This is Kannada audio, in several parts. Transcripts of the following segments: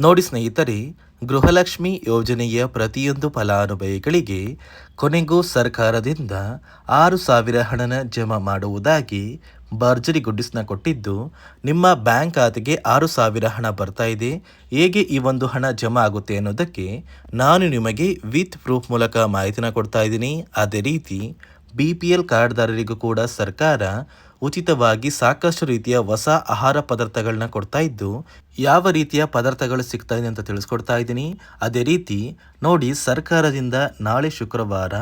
ನೋಡಿ ಸ್ನೇಹಿತರೆ, ಗೃಹಲಕ್ಷ್ಮಿ ಯೋಜನೆಯ ಪ್ರತಿಯೊಂದು ಫಲಾನುಭವಿಗಳಿಗೆ ಕೊನೆಗೂ ಸರ್ಕಾರದಿಂದ 6,000 ಹಣನ ಜಮಾ ಮಾಡುವುದಾಗಿ ಭರ್ಜರಿ ಗುಡ್ಡಿಸ್ನ ಕೊಟ್ಟಿದ್ದು, ನಿಮ್ಮ ಬ್ಯಾಂಕ್ ಖಾತೆಗೆ 6,000 ಹಣ ಬರ್ತಾ ಇದೆ. ಹೇಗೆ ಈ ಒಂದು ಹಣ ಜಮಾ ಆಗುತ್ತೆ ಅನ್ನೋದಕ್ಕೆ ನಾನು ನಿಮಗೆ ವಿತ್ ಪ್ರೂಫ್ ಮೂಲಕ ಮಾಹಿತಿನ ಕೊಡ್ತಾ ಇದ್ದೀನಿ. ಅದೇ ರೀತಿ BPL ಕಾರ್ಡ್ದಾರರಿಗೂ ಕೂಡ ಸರ್ಕಾರ ಉಚಿತವಾಗಿ ಸಾಕಷ್ಟು ರೀತಿಯ ಹೊಸ ಆಹಾರ ಪದಾರ್ಥಗಳನ್ನ ಕೊಡ್ತಾ ಇದ್ದು, ಯಾವ ರೀತಿಯ ಪದಾರ್ಥಗಳು ಸಿಗ್ತಾ ಇದೆ ಅಂತ ತಿಳಿಸ್ಕೊಡ್ತಾ ಇದ್ದೀನಿ. ಅದೇ ರೀತಿ ನೋಡಿ, ಸರ್ಕಾರದಿಂದ ನಾಳೆ ಶುಕ್ರವಾರ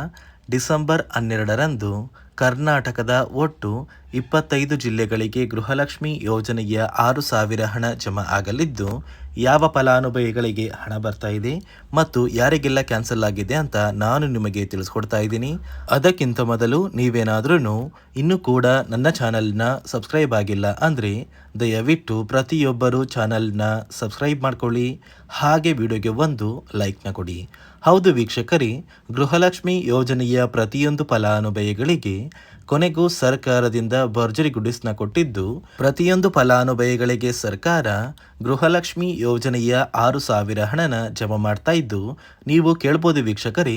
ಡಿಸೆಂಬರ್ 12ರಂದು ಕರ್ನಾಟಕದ ಒಟ್ಟು 25 ಜಿಲ್ಲೆಗಳಿಗೆ ಗೃಹಲಕ್ಷ್ಮಿ ಯೋಜನೆಯ 6,000 ಹಣ ಜಮಾ ಆಗಲಿದ್ದು, ಯಾವ ಫಲಾನುಭವಿಗಳಿಗೆ ಹಣ ಬರ್ತಾ ಇದೆ ಮತ್ತು ಯಾರಿಗೆಲ್ಲ ಕ್ಯಾನ್ಸಲ್ ಆಗಿದೆ ಅಂತ ನಾನು ನಿಮಗೆ ತಿಳಿಸ್ಕೊಡ್ತಾ ಇದ್ದೀನಿ. ಅದಕ್ಕಿಂತ ಮೊದಲು ನೀವೇನಾದ್ರೂ ಇನ್ನೂ ಕೂಡ ನನ್ನ ಚಾನಲ್ನ ಸಬ್ಸ್ಕ್ರೈಬ್ ಆಗಿಲ್ಲ ಅಂದರೆ ದಯವಿಟ್ಟು ಪ್ರತಿಯೊಬ್ಬರು ಚಾನಲ್ನ ಸಬ್ಸ್ಕ್ರೈಬ್ ಮಾಡ್ಕೊಳ್ಳಿ, ಹಾಗೆ ವಿಡಿಯೋಗೆ ಒಂದು ಲೈಕ್ನ ಕೊಡಿ. ಹೌದು ವೀಕ್ಷಕರೇ, ಗೃಹಲಕ್ಷ್ಮಿ ಯೋಜನೆಯ ಪ್ರತಿಯೊಂದು ಫಲಾನುಭವಿಗಳಿಗೆ ಕೊನೆಗೂ ಸರ್ಕಾರದಿಂದ ಭರ್ಜರಿ ಗುಡ್ಡಿಸ್ನ ಕೊಟ್ಟಿದ್ದು, ಪ್ರತಿಯೊಂದು ಫಲಾನುಭವಿಗಳಿಗೆ ಸರ್ಕಾರ ಗೃಹಲಕ್ಷ್ಮಿ ಯೋಜನೆಯ 6,000 ಹಣನ ಜಮಾ ಮಾಡ್ತಾ ಇದ್ದು, ನೀವು ಕೇಳ್ಬೋದು ವೀಕ್ಷಕರೇ,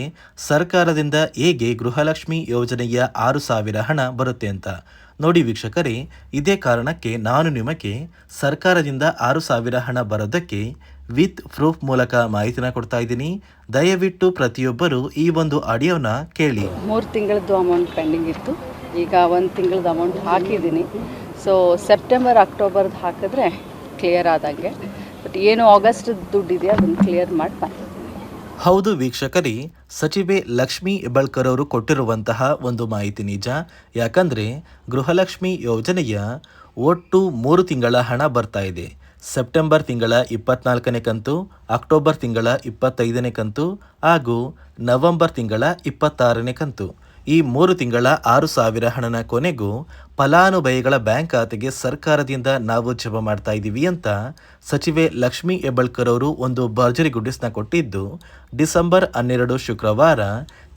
ಸರ್ಕಾರದಿಂದ ಹೇಗೆ ಗೃಹಲಕ್ಷ್ಮಿ ಯೋಜನೆಯ 6,000 ಹಣ ಬರುತ್ತೆ ಅಂತ. ನೋಡಿ ವೀಕ್ಷಕರೇ, ಇದೇ ಕಾರಣಕ್ಕೆ ನಾನು ನಿಮಗೆ ಸರ್ಕಾರದಿಂದ 6,000 ಹಣ ಬರೋದಕ್ಕೆ ವಿತ್ ಪ್ರೂಫ್ ಮೂಲಕ ಮಾಹಿತಿನ ಕೊಡ್ತಾ ಇದ್ದೀನಿ. ದಯವಿಟ್ಟು ಪ್ರತಿಯೊಬ್ಬರು ಈ ಒಂದು ಆಡಿಯೋನ ಕೇಳಿ. 3 ತಿಂಗಳದ್ದು ಅಮೌಂಟ್ ಪೆಂಡಿಂಗ್ ಇತ್ತು, ಈಗ 1 ತಿಂಗಳದ್ದು ಅಮೌಂಟ್ ಹಾಕಿದ್ದೀನಿ. ಸೊ ಸೆಪ್ಟೆಂಬರ್ ಅಕ್ಟೋಬರ್ದು ಹಾಕಿದ್ರೆ ಕ್ಲಿಯರ್ ಆದಂಗೆ, ಬಟ್ ಏನು ಆಗಸ್ಟ್ ದುಡ್ಡಿದೆ ಅದನ್ನು ಕ್ಲಿಯರ್ ಮಾಡಿ ಬಂದಿದ್ದೀನಿ. ಹೌದು ವೀಕ್ಷಕರೇ, ಸಚಿವೆ ಲಕ್ಷ್ಮೀ ಹೆಬ್ಬಾಳ್ಕರ್ ಅವರು ಕೊಟ್ಟಿರುವಂತಹ ಒಂದು ಮಾಹಿತಿ ನಿಜ. ಯಾಕಂದರೆ ಗೃಹಲಕ್ಷ್ಮಿ ಯೋಜನೆಯ ಒಟ್ಟು 3 ತಿಂಗಳ ಹಣ ಬರ್ತಾ ಇದೆ. ಸೆಪ್ಟೆಂಬರ್ ತಿಂಗಳ 24ನೇ ಕಂತು, ಅಕ್ಟೋಬರ್ ತಿಂಗಳ 25ನೇ ಕಂತು ಹಾಗೂ ನವೆಂಬರ್ ತಿಂಗಳ 26ನೇ ಕಂತು. ಈ 3 ತಿಂಗಳ 6,000 ಹಣನ ಕೊನೆಗೂ ಫಲಾನುಭವಿಗಳ ಬ್ಯಾಂಕ್ ಖಾತೆಗೆ ಸರ್ಕಾರದಿಂದ ನಾವು ಜಮಾ ಮಾಡ್ತಾ ಇದ್ದೀವಿ ಅಂತ ಸಚಿವೆ ಲಕ್ಷ್ಮೀ ಹೆಬ್ಬಾಳ್ಕರ್ ಅವರು ಒಂದು ಭರ್ಜರಿ ಗುಡ್ಡಿಸ್ನ ಕೊಟ್ಟಿದ್ದು, ಡಿಸೆಂಬರ್ 12 ಶುಕ್ರವಾರ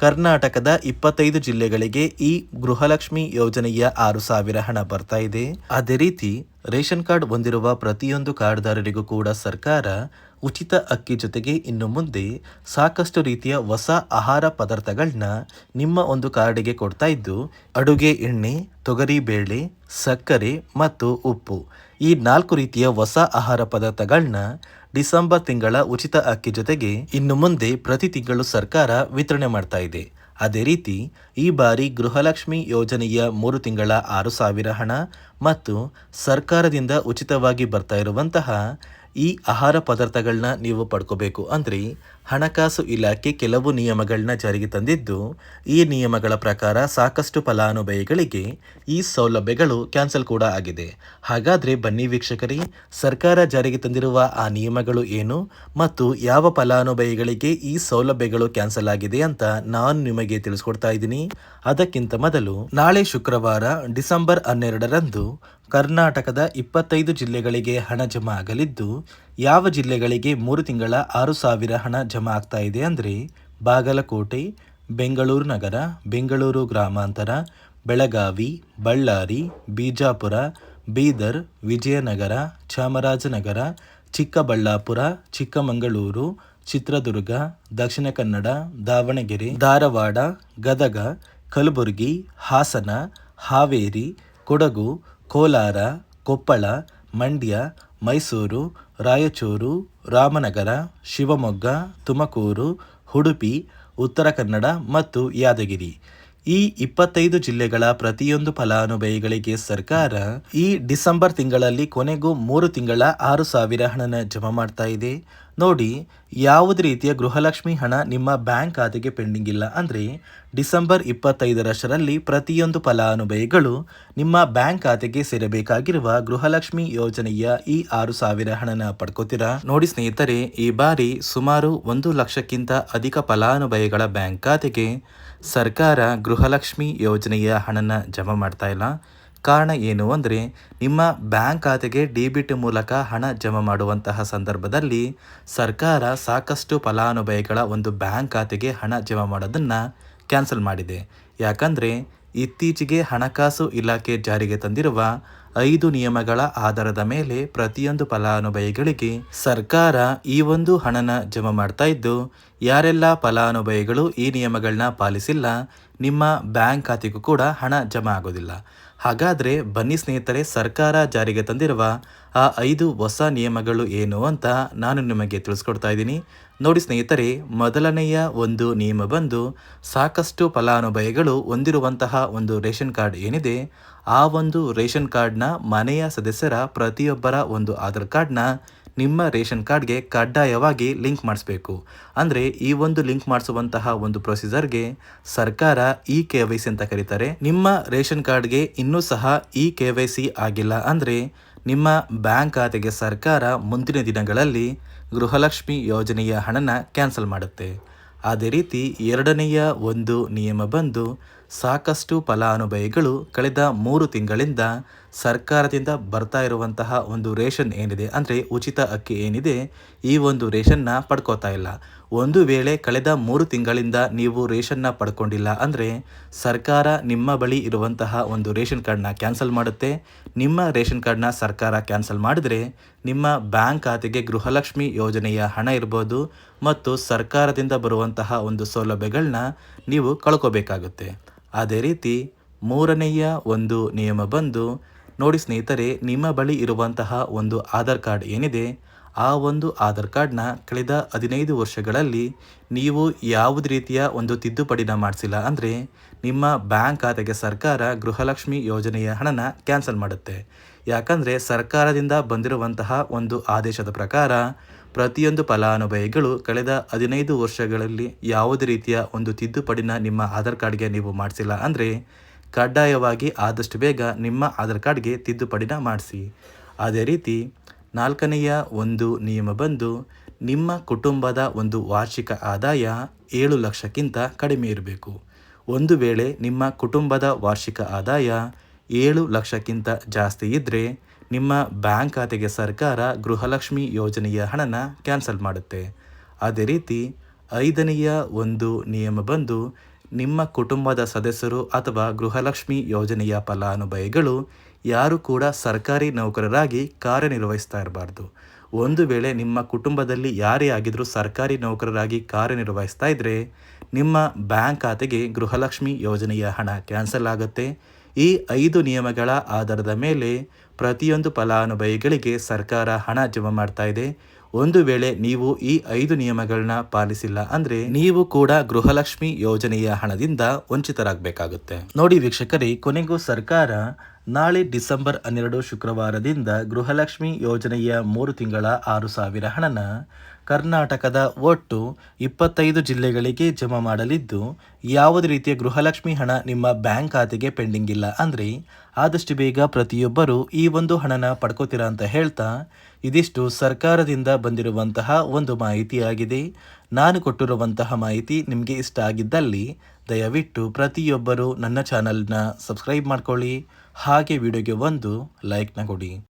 ಕರ್ನಾಟಕದ 25 ಜಿಲ್ಲೆಗಳಿಗೆ ಈ ಗೃಹಲಕ್ಷ್ಮಿ ಯೋಜನೆಯ 6,000 ಹಣ ಬರ್ತಾ ಇದೆ. ಅದೇ ರೀತಿ ರೇಷನ್ ಕಾರ್ಡ್ ಹೊಂದಿರುವ ಪ್ರತಿಯೊಂದು ಕಾರ್ಡ್ದಾರರಿಗೂ ಕೂಡ ಸರ್ಕಾರ ಉಚಿತ ಅಕ್ಕಿ ಜೊತೆಗೆ ಇನ್ನು ಮುಂದೆ ಸಾಕಷ್ಟು ರೀತಿಯ ಹೊಸ ಆಹಾರ ಪದಾರ್ಥಗಳನ್ನ ನಿಮ್ಮ ಒಂದು ಕಾರ್ಡಿಗೆ ಕೊಡ್ತಾ ಇದ್ದು, ಅಡುಗೆ ಎಣ್ಣೆ, ತೊಗರಿ ಬೇಳೆ, ಸಕ್ಕರೆ ಮತ್ತು ಉಪ್ಪು, ಈ 4 ರೀತಿಯ ಹೊಸ ಆಹಾರ ಪದಾರ್ಥಗಳನ್ನ ಡಿಸೆಂಬರ್ ತಿಂಗಳ ಉಚಿತ ಅಕ್ಕಿ ಜೊತೆಗೆ ಇನ್ನು ಮುಂದೆ ಪ್ರತಿ ತಿಂಗಳು ಸರ್ಕಾರ ವಿತರಣೆ ಮಾಡ್ತಾ ಇದೆ. ಅದೇ ರೀತಿ ಈ ಬಾರಿ ಗೃಹಲಕ್ಷ್ಮಿ ಯೋಜನೆಯ 3 ತಿಂಗಳ 6,000 ಹಣ ಮತ್ತು ಸರ್ಕಾರದಿಂದ ಉಚಿತವಾಗಿ ಬರ್ತಾ ಇರುವಂತಹ ಈ ಆಹಾರ ಪದಾರ್ಥಗಳನ್ನ ನೀವು ಪಡ್ಕೋಬೇಕು ಅಂದರೆ ಹಣಕಾಸು ಇಲಾಖೆ ಕೆಲವು ನಿಯಮಗಳನ್ನ ಜಾರಿಗೆ ತಂದಿದ್ದು, ಈ ನಿಯಮಗಳ ಪ್ರಕಾರ ಸಾಕಷ್ಟು ಫಲಾನುಭವಿಗಳಿಗೆ ಈ ಸೌಲಭ್ಯಗಳು ಕ್ಯಾನ್ಸಲ್ ಕೂಡ ಆಗಿದೆ. ಹಾಗಾದರೆ ಬನ್ನಿ ವೀಕ್ಷಕರೇ, ಸರ್ಕಾರ ಜಾರಿಗೆ ತಂದಿರುವ ಆ ನಿಯಮಗಳು ಏನು ಮತ್ತು ಯಾವ ಫಲಾನುಭವಿಗಳಿಗೆ ಈ ಸೌಲಭ್ಯಗಳು ಕ್ಯಾನ್ಸಲ್ ಆಗಿದೆ ಅಂತ ನಾನು ನಿಮಗೆ ತಿಳಿಸ್ಕೊಡ್ತಾ ಇದ್ದೀನಿ. ಅದಕ್ಕಿಂತ ಮೊದಲು ನಾಳೆ ಶುಕ್ರವಾರ ಡಿಸೆಂಬರ್ 12ರಂದು ಕರ್ನಾಟಕದ 25 ಜಿಲ್ಲೆಗಳಿಗೆ ಹಣ ಜಮಾ ಆಗಲಿದ್ದು, ಯಾವ ಜಿಲ್ಲೆಗಳಿಗೆ 3 ತಿಂಗಳ 6,000 ಹಣ ಜಮಾ ಆಗ್ತಾ ಇದೆ ಅಂದರೆ ಬಾಗಲಕೋಟೆ, ಬೆಂಗಳೂರು ನಗರ, ಬೆಂಗಳೂರು ಗ್ರಾಮಾಂತರ, ಬೆಳಗಾವಿ, ಬಳ್ಳಾರಿ, ಬಿಜಾಪುರ, ಬೀದರ್, ವಿಜಯನಗರ, ಚಾಮರಾಜನಗರ, ಚಿಕ್ಕಬಳ್ಳಾಪುರ, ಚಿಕ್ಕಮಗಳೂರು, ಚಿತ್ರದುರ್ಗ, ದಕ್ಷಿಣ ಕನ್ನಡ, ದಾವಣಗೆರೆ, ಧಾರವಾಡ, ಗದಗ, ಕಲಬುರಗಿ, ಹಾಸನ, ಹಾವೇರಿ, ಕೊಡಗು, ಕೋಲಾರ, ಕೊಪ್ಪಳ, ಮಂಡ್ಯ, ಮೈಸೂರು, ರಾಯಚೂರು, ರಾಮನಗರ, ಶಿವಮೊಗ್ಗ, ತುಮಕೂರು, ಉಡುಪಿ, ಉತ್ತರ ಕನ್ನಡ ಮತ್ತು ಯಾದಗಿರಿ, ಈ 25 ಜಿಲ್ಲೆಗಳ ಪ್ರತಿಯೊಂದು ಫಲಾನುಭವಿಗಳಿಗೆ ಸರ್ಕಾರ ಈ ಡಿಸೆಂಬರ್ ತಿಂಗಳಲ್ಲಿ ಕೊನೆಗೂ 3 ತಿಂಗಳ 6,000 ಹಣನ ಜಮಾ ಮಾಡ್ತಾ ಇದೆ. ನೋಡಿ, ಯಾವುದೇ ರೀತಿಯ ಗೃಹಲಕ್ಷ್ಮಿ ಹಣ ನಿಮ್ಮ ಬ್ಯಾಂಕ್ ಖಾತೆಗೆ ಪೆಂಡಿಂಗ್ ಇಲ್ಲ ಅಂದರೆ ಡಿಸೆಂಬರ್ 25ರಷ್ಟರಲ್ಲಿ ಪ್ರತಿಯೊಂದು ಫಲಾನುಭವಿಗಳು ನಿಮ್ಮ ಬ್ಯಾಂಕ್ ಖಾತೆಗೆ ಸೇರಬೇಕಾಗಿರುವ ಗೃಹಲಕ್ಷ್ಮಿ ಯೋಜನೆಯ ಈ 6,000 ಹಣನ ಪಡ್ಕೋತೀರಾ. ನೋಡಿ ಸ್ನೇಹಿತರೆ, ಈ ಬಾರಿ ಸುಮಾರು 1 ಲಕ್ಷಕ್ಕಿಂತ ಅಧಿಕ ಫಲಾನುಭವಿಗಳ ಬ್ಯಾಂಕ್ ಖಾತೆಗೆ ಸರ್ಕಾರ ಗೃಹಲಕ್ಷ್ಮಿ ಯೋಜನೆಯ ಹಣನ ಜಮಾ ಮಾಡ್ತಾ ಇಲ್ಲ. ಕಾರಣ ಏನು ಅಂದರೆ, ನಿಮ್ಮ ಬ್ಯಾಂಕ್ ಖಾತೆಗೆ ಡೆಬಿಟ್ ಮೂಲಕ ಹಣ ಜಮಾ ಮಾಡುವಂತಹ ಸಂದರ್ಭದಲ್ಲಿ ಸರ್ಕಾರ ಸಾಕಷ್ಟು ಫಲಾನುಭವಿಗಳ ಒಂದು ಬ್ಯಾಂಕ್ ಖಾತೆಗೆ ಹಣ ಜಮಾ ಮಾಡೋದನ್ನು ಕ್ಯಾನ್ಸಲ್ ಮಾಡಿದೆ. ಯಾಕಂದರೆ ಇತ್ತೀಚೆಗೆ ಹಣಕಾಸು ಇಲಾಖೆ ಜಾರಿಗೆ ತಂದಿರುವ 5 ನಿಯಮಗಳ ಆಧಾರದ ಮೇಲೆ ಪ್ರತಿಯೊಂದು ಫಲಾನುಭವಿಗಳಿಗೆ ಸರ್ಕಾರ ಈ ಒಂದು ಹಣನ ಜಮಾ ಮಾಡ್ತಾ ಇದ್ದು, ಯಾರೆಲ್ಲ ಫಲಾನುಭವಿಗಳು ಈ ನಿಯಮಗಳನ್ನ ಪಾಲಿಸಿಲ್ಲ, ನಿಮ್ಮ ಬ್ಯಾಂಕ್ ಖಾತೆಗೂ ಕೂಡ ಹಣ ಜಮಾ ಆಗೋದಿಲ್ಲ. ಹಾಗಾದರೆ ಬನ್ನಿ ಸ್ನೇಹಿತರೆ, ಸರ್ಕಾರ ಜಾರಿಗೆ ತಂದಿರುವ ಆ 5 ಹೊಸ ನಿಯಮಗಳು ಏನು ಅಂತ ನಾನು ನಿಮಗೆ ತಿಳಿಸ್ಕೊಡ್ತಾ ಇದ್ದೀನಿ. ನೋಡಿ ಸ್ನೇಹಿತರೆ, ಮೊದಲನೆಯ ಒಂದು ನಿಯಮ ಬಂದು, ಸಾಕಷ್ಟು ಫಲಾನುಭವಿಗಳು ಹೊಂದಿರುವಂತಹ ಒಂದು ರೇಷನ್ ಕಾರ್ಡ್ ಏನಿದೆ, ಆ ಒಂದು ರೇಷನ್ ಕಾರ್ಡ್ನ ಮನೆಯ ಸದಸ್ಯರ ಪ್ರತಿಯೊಬ್ಬರ ಒಂದು ಆಧಾರ್ ಕಾರ್ಡ್ನ ನಿಮ್ಮ ರೇಷನ್ ಕಾರ್ಡ್ಗೆ ಕಡ್ಡಾಯವಾಗಿ ಲಿಂಕ್ ಮಾಡಿಸ್ಬೇಕು. ಅಂದರೆ ಈ ಒಂದು ಲಿಂಕ್ ಮಾಡಿಸುವಂತಹ ಒಂದು ಪ್ರೊಸೀಜರ್ಗೆ ಸರ್ಕಾರ KYC ಅಂತ ಕರೀತಾರೆ. ನಿಮ್ಮ ರೇಷನ್ ಕಾರ್ಡ್ಗೆ ಇನ್ನೂ ಸಹ KYC ಆಗಿಲ್ಲ ಅಂದರೆ ನಿಮ್ಮ ಬ್ಯಾಂಕ್ ಖಾತೆಗೆ ಸರ್ಕಾರ ಮುಂದಿನ ದಿನಗಳಲ್ಲಿ ಗೃಹಲಕ್ಷ್ಮಿ ಯೋಜನೆಯ ಹಣನ ಕ್ಯಾನ್ಸಲ್ ಮಾಡುತ್ತೆ. ಅದೇ ರೀತಿ ಎರಡನೆಯ ಒಂದು ನಿಯಮ ಬಂದು, ಸಾಕಷ್ಟು ಫಲಾನುಭವಿಗಳು ಕಳೆದ 3 ತಿಂಗಳಿಂದ ಸರ್ಕಾರದಿಂದ ಬರ್ತಾ ಇರುವಂತಹ ಒಂದು ರೇಷನ್ ಏನಿದೆ, ಅಂದರೆ ಉಚಿತ ಅಕ್ಕಿ ಏನಿದೆ, ಈ ಒಂದು ರೇಷನ್ನ ಪಡ್ಕೋತಾ ಇಲ್ಲ. ಒಂದು ವೇಳೆ ಕಳೆದ 3 ತಿಂಗಳಿಂದ ನೀವು ರೇಷನ್ನ ಪಡ್ಕೊಂಡಿಲ್ಲ ಅಂದರೆ ಸರ್ಕಾರ ನಿಮ್ಮ ಬಳಿ ಇರುವಂತಹ ಒಂದು ರೇಷನ್ ಕಾರ್ಡ್ನ ಕ್ಯಾನ್ಸಲ್ ಮಾಡುತ್ತೆ. ನಿಮ್ಮ ರೇಷನ್ ಕಾರ್ಡ್ನ ಸರ್ಕಾರ ಕ್ಯಾನ್ಸಲ್ ಮಾಡಿದ್ರೆ ನಿಮ್ಮ ಬ್ಯಾಂಕ್ ಖಾತೆಗೆ ಗೃಹಲಕ್ಷ್ಮಿ ಯೋಜನೆಯ ಹಣ ಇರ್ಬೋದು ಮತ್ತು ಸರ್ಕಾರದಿಂದ ಬರುವಂತಹ ಒಂದು ಸೌಲಭ್ಯಗಳನ್ನ ನೀವು ಕಳ್ಕೋಬೇಕಾಗುತ್ತೆ. ಅದೇ ರೀತಿ ಮೂರನೆಯ ಒಂದು ನಿಯಮ ಬಂದು, ನೋಡಿ ಸ್ನೇಹಿತರೆ, ನಿಮ್ಮ ಬಳಿ ಇರುವಂತಹ ಒಂದು ಆಧಾರ್ ಕಾರ್ಡ್ ಏನಿದೆ, ಆ ಒಂದು ಆಧಾರ್ ಕಾರ್ಡ್ನ ಕಳೆದ 15 ವರ್ಷಗಳಲ್ಲಿ ನೀವು ಯಾವುದೇ ರೀತಿಯ ಒಂದು ತಿದ್ದುಪಡಿನ ಮಾಡಿಸಿಲ್ಲ ಅಂದರೆ ನಿಮ್ಮ ಬ್ಯಾಂಕ್ ಖಾತೆಗೆ ಸರ್ಕಾರ ಗೃಹಲಕ್ಷ್ಮಿ ಯೋಜನೆಯ ಹಣನ ಕ್ಯಾನ್ಸಲ್ ಮಾಡುತ್ತೆ. ಯಾಕಂದರೆ ಸರ್ಕಾರದಿಂದ ಬಂದಿರುವಂತಹ ಒಂದು ಆದೇಶದ ಪ್ರಕಾರ ಪ್ರತಿಯೊಂದು ಫಲಾನುಭವಿಗಳು ಕಳೆದ 15 ವರ್ಷಗಳಲ್ಲಿ ಯಾವುದೇ ರೀತಿಯ ಒಂದು ತಿದ್ದುಪಡಿನ ನಿಮ್ಮ ಆಧಾರ್ ಕಾರ್ಡ್ಗೆ ನೀವು ಮಾಡಿಸಿಲ್ಲ ಅಂದರೆ ಕಡ್ಡಾಯವಾಗಿ ಆದಷ್ಟು ಬೇಗ ನಿಮ್ಮ ಆಧಾರ್ ಕಾರ್ಡ್ಗೆ ತಿದ್ದುಪಡಿನ ಮಾಡಿಸಿ. ಅದೇ ರೀತಿ ನಾಲ್ಕನೆಯ ಒಂದು ನಿಯಮ ಬಂದು, ನಿಮ್ಮ ಕುಟುಂಬದ ಒಂದು ವಾರ್ಷಿಕ ಆದಾಯ 7 ಲಕ್ಷಕ್ಕಿಂತ ಕಡಿಮೆ ಇರಬೇಕು. ಒಂದು ವೇಳೆ ನಿಮ್ಮ ಕುಟುಂಬದ ವಾರ್ಷಿಕ ಆದಾಯ 7 ಲಕ್ಷಕ್ಕಿಂತ ಜಾಸ್ತಿ ಇದ್ದರೆ ನಿಮ್ಮ ಬ್ಯಾಂಕ್ ಖಾತೆಗೆ ಸರ್ಕಾರ ಗೃಹಲಕ್ಷ್ಮಿ ಯೋಜನೆಯ ಹಣನ ಕ್ಯಾನ್ಸಲ್ ಮಾಡುತ್ತೆ. ಅದೇ ರೀತಿ ಐದನೆಯ ಒಂದು ನಿಯಮ ಬಂದು, ನಿಮ್ಮ ಕುಟುಂಬದ ಸದಸ್ಯರು ಅಥವಾ ಗೃಹಲಕ್ಷ್ಮಿ ಯೋಜನೆಯ ಫಲಾನುಭವಿಗಳು ಯಾರು ಕೂಡ ಸರ್ಕಾರಿ ನೌಕರರಾಗಿ ಕಾರ್ಯನಿರ್ವಹಿಸ್ತಾ ಇರಬಾರ್ದು. ಒಂದು ವೇಳೆ ನಿಮ್ಮ ಕುಟುಂಬದಲ್ಲಿ ಯಾರೇ ಆಗಿದ್ರೂ ಸರ್ಕಾರಿ ನೌಕರರಾಗಿ ಕಾರ್ಯನಿರ್ವಹಿಸ್ತಾ ಇದ್ದರೆ ನಿಮ್ಮ ಬ್ಯಾಂಕ್ ಖಾತೆಗೆ ಗೃಹಲಕ್ಷ್ಮಿ ಯೋಜನೆಯ ಹಣ ಕ್ಯಾನ್ಸಲ್ ಆಗುತ್ತೆ. ಈ 5 ನಿಯಮಗಳ ಆಧಾರದ ಮೇಲೆ ಪ್ರತಿಯೊಂದು ಫಲಾನುಭವಿಗಳಿಗೆ ಸರ್ಕಾರ ಹಣ ಜಮಾ ಮಾಡ್ತಾ ಇದೆ. ಒಂದು ವೇಳೆ ನೀವು ಈ 5 ನಿಯಮಗಳನ್ನ ಪಾಲಿಸಿಲ್ಲ ಅಂದರೆ ನೀವು ಕೂಡ ಗೃಹಲಕ್ಷ್ಮಿ ಯೋಜನೆಯ ಹಣದಿಂದ ವಂಚಿತರಾಗಬೇಕಾಗುತ್ತೆ. ನೋಡಿ ವೀಕ್ಷಕರೇ, ಕೊನೆಗೂ ಸರ್ಕಾರ ನಾಳೆ ಡಿಸೆಂಬರ್ 12 ಶುಕ್ರವಾರದಿಂದ ಗೃಹಲಕ್ಷ್ಮಿ ಯೋಜನೆಯ 3 ತಿಂಗಳ 6,000 ಹಣನ ಕರ್ನಾಟಕದ ಒಟ್ಟು 25 ಜಿಲ್ಲೆಗಳಿಗೆ ಜಮಾ ಮಾಡಲಿದ್ದು, ಯಾವುದೇ ರೀತಿಯ ಗೃಹಲಕ್ಷ್ಮಿ ಹಣ ನಿಮ್ಮ ಬ್ಯಾಂಕ್ ಖಾತೆಗೆ ಪೆಂಡಿಂಗ್ ಇಲ್ಲ ಅಂದರೆ ಆದಷ್ಟು ಬೇಗ ಪ್ರತಿಯೊಬ್ಬರು ಈ ಒಂದು ಹಣನ ಪಡ್ಕೋತೀರಾ ಅಂತ ಹೇಳ್ತಾ, ಇದಿಷ್ಟು ಸರ್ಕಾರದಿಂದ ಬಂದಿರುವಂತಹ ಒಂದು ಮಾಹಿತಿಯಾಗಿದೆ. ನಾನು ಕೊಟ್ಟಿರುವಂತಹ ಮಾಹಿತಿ ನಿಮಗೆ ಇಷ್ಟ ಆಗಿದ್ದಲ್ಲಿ ದಯವಿಟ್ಟು ಪ್ರತಿಯೊಬ್ಬರು ನನ್ನ ಚಾನಲ್ನ ಸಬ್ಸ್ಕ್ರೈಬ್ ಮಾಡ್ಕೊಳ್ಳಿ, ಹಾಗೆ ವಿಡಿಯೋಗೆ ಒಂದು ಲೈಕ್ನ ಕೊಡಿ.